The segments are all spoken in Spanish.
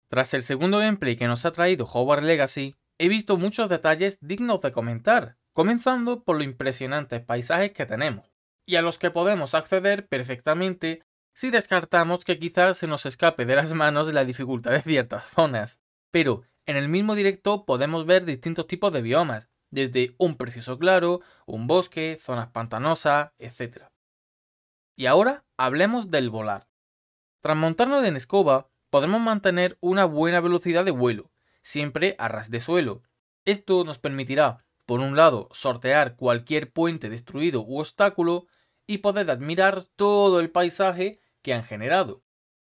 Tras el segundo gameplay que nos ha traído Hogwarts Legacy, he visto muchos detalles dignos de comentar, comenzando por los impresionantes paisajes que tenemos, y a los que podemos acceder perfectamente si descartamos que quizás se nos escape de las manos la dificultad de ciertas zonas. Pero en el mismo directo podemos ver distintos tipos de biomas, desde un precioso claro, un bosque, zonas pantanosas, etc. Y ahora hablemos del volar. Tras montarnos en escoba, podremos mantener una buena velocidad de vuelo, siempre a ras de suelo. Esto nos permitirá, por un lado, sortear cualquier puente destruido u obstáculo y poder admirar todo el paisaje que han generado.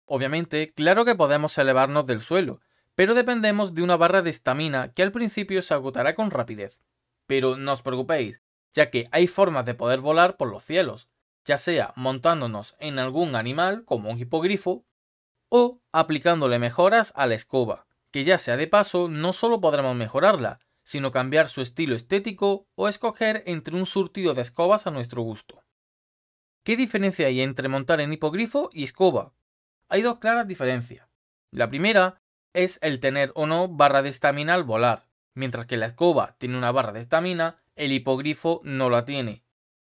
Obviamente, claro que podemos elevarnos del suelo, pero dependemos de una barra de estamina que al principio se agotará con rapidez. Pero no os preocupéis, ya que hay formas de poder volar por los cielos, ya sea montándonos en algún animal como un hipogrifo o aplicándole mejoras a la escoba, que ya sea de paso no solo podremos mejorarla, sino cambiar su estilo estético o escoger entre un surtido de escobas a nuestro gusto. ¿Qué diferencia hay entre montar en hipogrifo y escoba? Hay dos claras diferencias. La primera es el tener o no barra de estamina al volar. Mientras que la escoba tiene una barra de estamina, el hipogrifo no la tiene.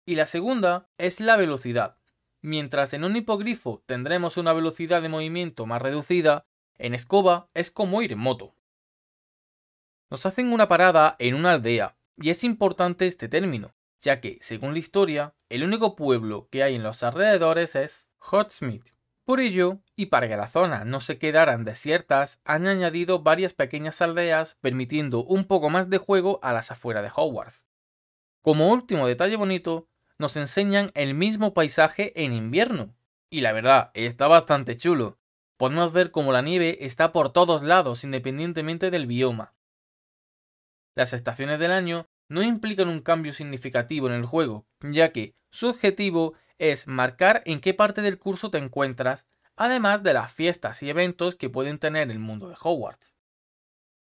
Y la segunda es la velocidad. Mientras en un hipogrifo tendremos una velocidad de movimiento más reducida, en escoba es como ir en moto. Nos hacen una parada en una aldea, y es importante este término, ya que, según la historia, el único pueblo que hay en los alrededores es Hogsmeade. Por ello, y para que las zonas no se quedaran desiertas, han añadido varias pequeñas aldeas permitiendo un poco más de juego a las afueras de Hogwarts. Como último detalle bonito, nos enseñan el mismo paisaje en invierno. Y la verdad, está bastante chulo. Podemos ver cómo la nieve está por todos lados independientemente del bioma. Las estaciones del año no implican un cambio significativo en el juego, ya que su objetivo es marcar en qué parte del curso te encuentras, además de las fiestas y eventos que pueden tener el mundo de Hogwarts.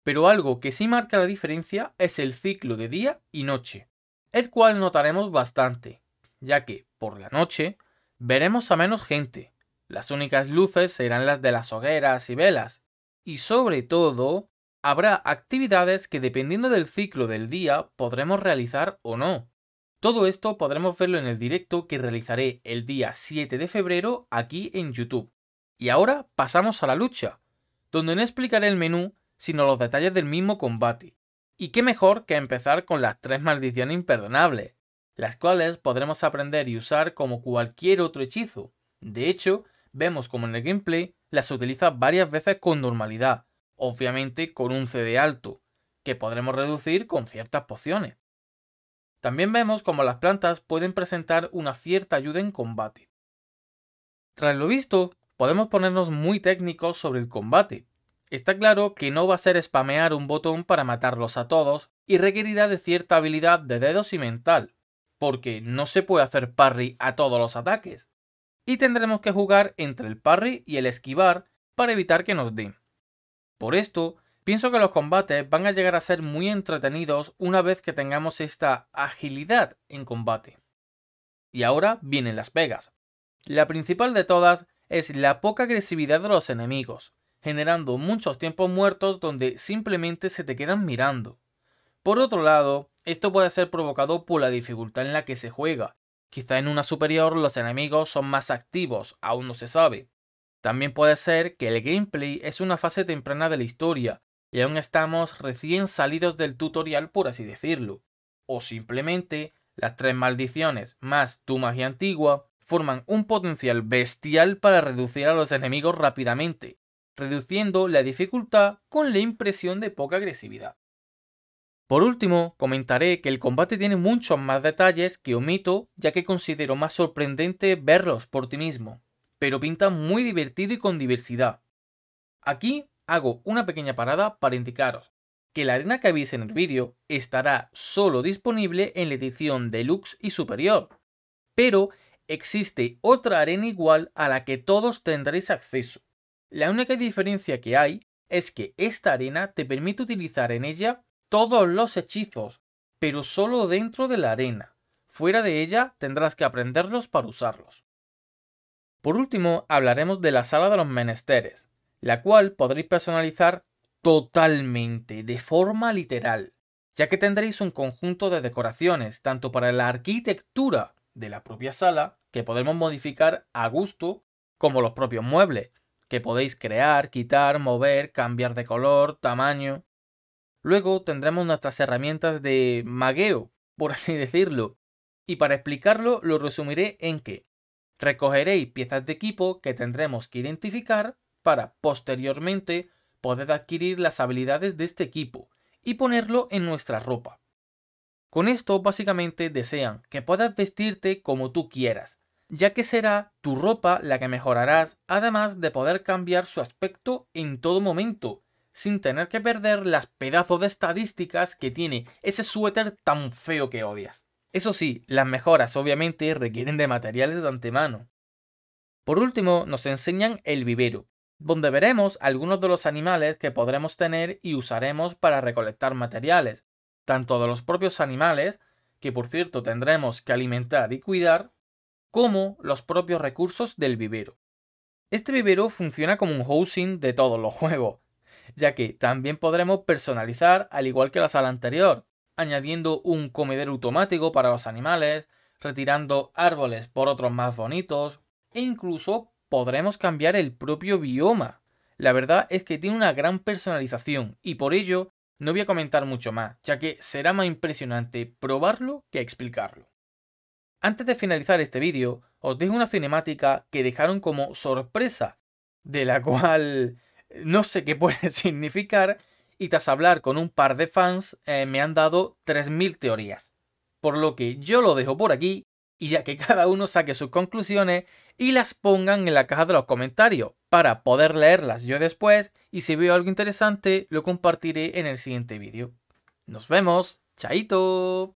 Pero algo que sí marca la diferencia es el ciclo de día y noche, el cual notaremos bastante, ya que, por la noche, veremos a menos gente. Las únicas luces serán las de las hogueras y velas, y sobre todo, habrá actividades que dependiendo del ciclo del día podremos realizar o no. Todo esto podremos verlo en el directo que realizaré el día 7 de febrero aquí en YouTube. Y ahora pasamos a la lucha, donde no explicaré el menú, sino los detalles del mismo combate. Y qué mejor que empezar con las 3 maldiciones imperdonables, las cuales podremos aprender y usar como cualquier otro hechizo. De hecho, vemos como en el gameplay las utiliza varias veces con normalidad, obviamente con un CD alto, que podremos reducir con ciertas pociones. También vemos como las plantas pueden presentar una cierta ayuda en combate. Tras lo visto, podemos ponernos muy técnicos sobre el combate. Está claro que no va a ser spamear un botón para matarlos a todos y requerirá de cierta habilidad de dedos y mental, porque no se puede hacer parry a todos los ataques. Y tendremos que jugar entre el parry y el esquivar para evitar que nos den. Por esto, pienso que los combates van a llegar a ser muy entretenidos una vez que tengamos esta agilidad en combate. Y ahora vienen las pegas. La principal de todas es la poca agresividad de los enemigos, generando muchos tiempos muertos donde simplemente se te quedan mirando. Por otro lado, esto puede ser provocado por la dificultad en la que se juega. Quizá en una superior los enemigos son más activos, aún no se sabe. También puede ser que el gameplay es una fase temprana de la historia y aún estamos recién salidos del tutorial, por así decirlo. O simplemente las 3 maldiciones más tu magia antigua forman un potencial bestial para reducir a los enemigos rápidamente, reduciendo la dificultad con la impresión de poca agresividad. Por último, comentaré que el combate tiene muchos más detalles que omito, ya que considero más sorprendente verlos por ti mismo, pero pinta muy divertido y con diversidad. Aquí hago una pequeña parada para indicaros que la arena que veis en el vídeo estará solo disponible en la edición deluxe y superior, pero existe otra arena igual a la que todos tendréis acceso. La única diferencia que hay es que esta arena te permite utilizar en ella todos los hechizos, pero solo dentro de la arena. Fuera de ella tendrás que aprenderlos para usarlos. Por último, hablaremos de la Sala de los Menesteres, la cual podréis personalizar totalmente, de forma literal, ya que tendréis un conjunto de decoraciones, tanto para la arquitectura de la propia sala, que podemos modificar a gusto, como los propios muebles, que podéis crear, quitar, mover, cambiar de color, tamaño. Luego tendremos nuestras herramientas de magueo, por así decirlo, y para explicarlo lo resumiré en que recogeréis piezas de equipo que tendremos que identificar para posteriormente poder adquirir las habilidades de este equipo y ponerlo en nuestra ropa. Con esto básicamente desean que puedas vestirte como tú quieras, ya que será tu ropa la que mejorarás, además de poder cambiar su aspecto en todo momento, sin tener que perder las pedazos de estadísticas que tiene ese suéter tan feo que odias. Eso sí, las mejoras obviamente requieren de materiales de antemano. Por último, nos enseñan el vivero, donde veremos algunos de los animales que podremos tener y usaremos para recolectar materiales, tanto de los propios animales, que por cierto tendremos que alimentar y cuidar, como los propios recursos del vivero. Este vivero funciona como un housing de todos los juegos, ya que también podremos personalizar al igual que la sala anterior, añadiendo un comedero automático para los animales, retirando árboles por otros más bonitos, e incluso podremos cambiar el propio bioma. La verdad es que tiene una gran personalización y por ello no voy a comentar mucho más, ya que será más impresionante probarlo que explicarlo. Antes de finalizar este vídeo, os dejo una cinemática que dejaron como sorpresa, de la cual no sé qué puede significar, y tras hablar con un par de fans me han dado 3000 teorías. Por lo que yo lo dejo por aquí, y ya que cada uno saque sus conclusiones y las pongan en la caja de los comentarios, para poder leerlas yo después, y si veo algo interesante lo compartiré en el siguiente vídeo. ¡Nos vemos! ¡Chaito!